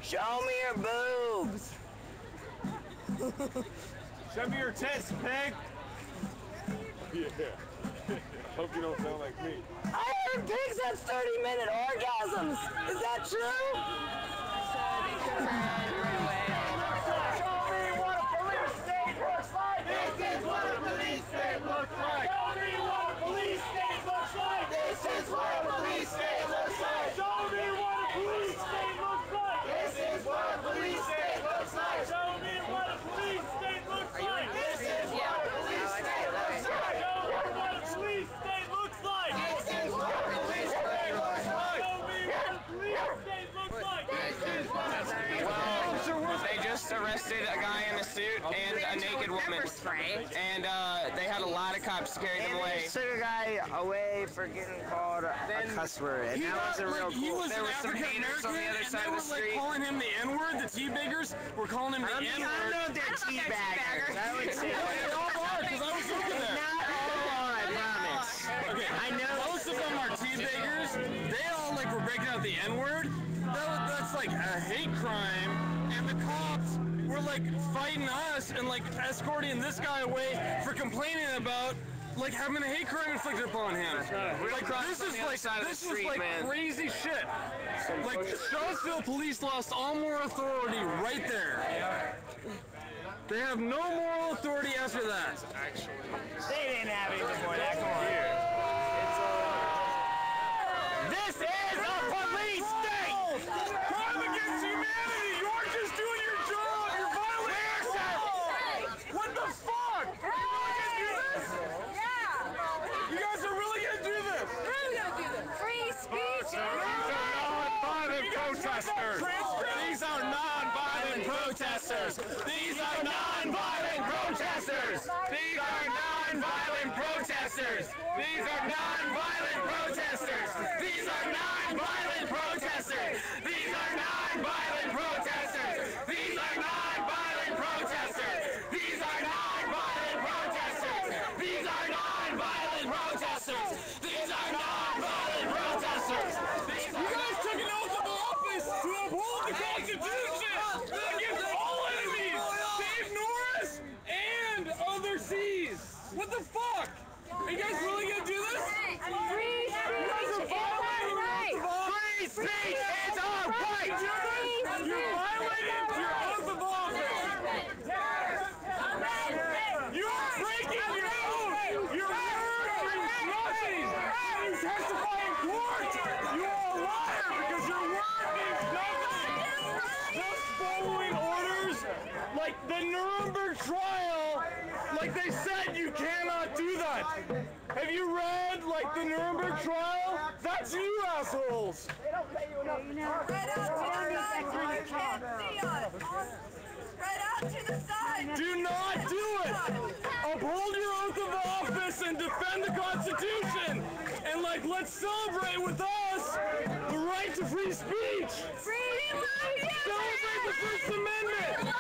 Show me your boobs. Show me your tits, pig. Yeah. Hope you don't sound like me. I heard pigs have 30-minute orgasms. Is that true? Show me what a police state looks like. This is what a police state looks like. Show me what a police state looks like. This is what a police state looks like. Show me what a police state looks like. This is what a police state looks like. Show me what a police state looks like. This is what a police state looks like. Show me what a police state looks like. This is what a police state looks like. Show me what a police state looks like. This is what a police state looks like. They just arrested a guy in a suit and a naked woman, and they had a lot of cops to carry them away. They took a guy away for getting called a cuss word, and that wasn't real cool. There were some haters on the other side of the street. Calling him the N-word, the teabaggers were calling him the N-word. I don't know if they're teabaggers. I would say they all are, because I was looking there. Not all, I promise. Okay, I know most of them are teabaggers. They all were breaking out the N-word. That's like a hate crime, and the cops were fighting us and escorting this guy away for complaining about having a hate crime inflicted upon him. This is crazy shit. Charlottesville police lost all moral authority right there. They have no moral authority after that. they didn't have any before that. Come on. This is a police state! Crime against humanity! You're just doing your job! You're violating yourself! What the fuck? You really gonna do this? Yeah! You guys are really gonna do this? We're gonna do this! Free speech! These are non-violent protesters! These are non-violent protesters! These are non-violent protesters! These are non-violent protesters! These are non-violent protesters! These are non-violent protesters! These are non-violent protesters! These are non-violent protesters! These are non-violent protesters! These are non-violent protesters! You guys took an oath of office to uphold the Constitution against all enemies! Dave Norris and other C's! What the fuck? Are you guys really gonna do this? Free speech is our right! Free speech is our right! You're violating your oath of office! You are breaking your oath! Your words mean nothing! You testify in court! You are a liar because your word means nothing! Just following orders like the Nuremberg trial, they said you cannot do that! Have you read, the Nuremberg trial? That's you assholes! Spread out to the side so you can't see us! Spread out to the side! Do not do it! Uphold your oath of office and defend the Constitution! And let's celebrate with us the right to free speech! Celebrate the First Amendment!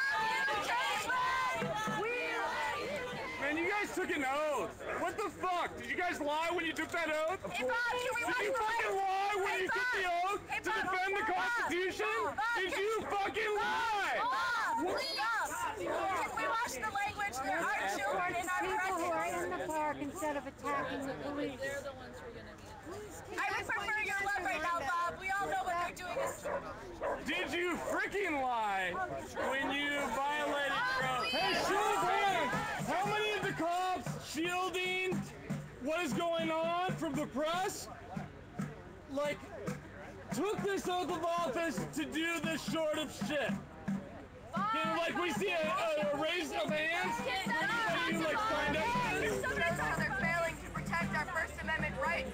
Man, you guys took an oath! What the fuck? Did you guys lie when you took that oath? Hey, Bob, can we Did you fucking lie when you took the oath to defend the Constitution? Did you fucking lie? Can we watch the language? There are children in our People who are presence. in the park instead of attacking the police. They're the ones who are going to be. I would prefer your love right now, Bob. We all know what they're doing is... Did you freaking lie when you violated your oath? Hey, show of hands! How many of the cops shielding what is going on from the press, took this oath of office to do this sort of shit? Can we see a raise of hands? Anybody who signed up for this? They're failing to protect our First Amendment rights.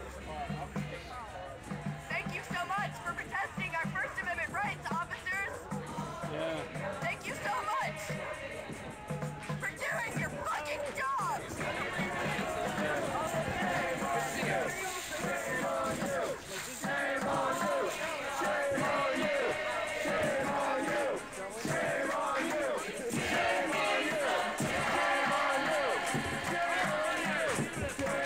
Thank you so much for protesting our First Amendment rights, officers. Yeah. Thank you so much for doing your fucking jobs. Shame on you! Shame on you! Shame on you! Shame on you! Shame on you! Shame on you! Shame on you!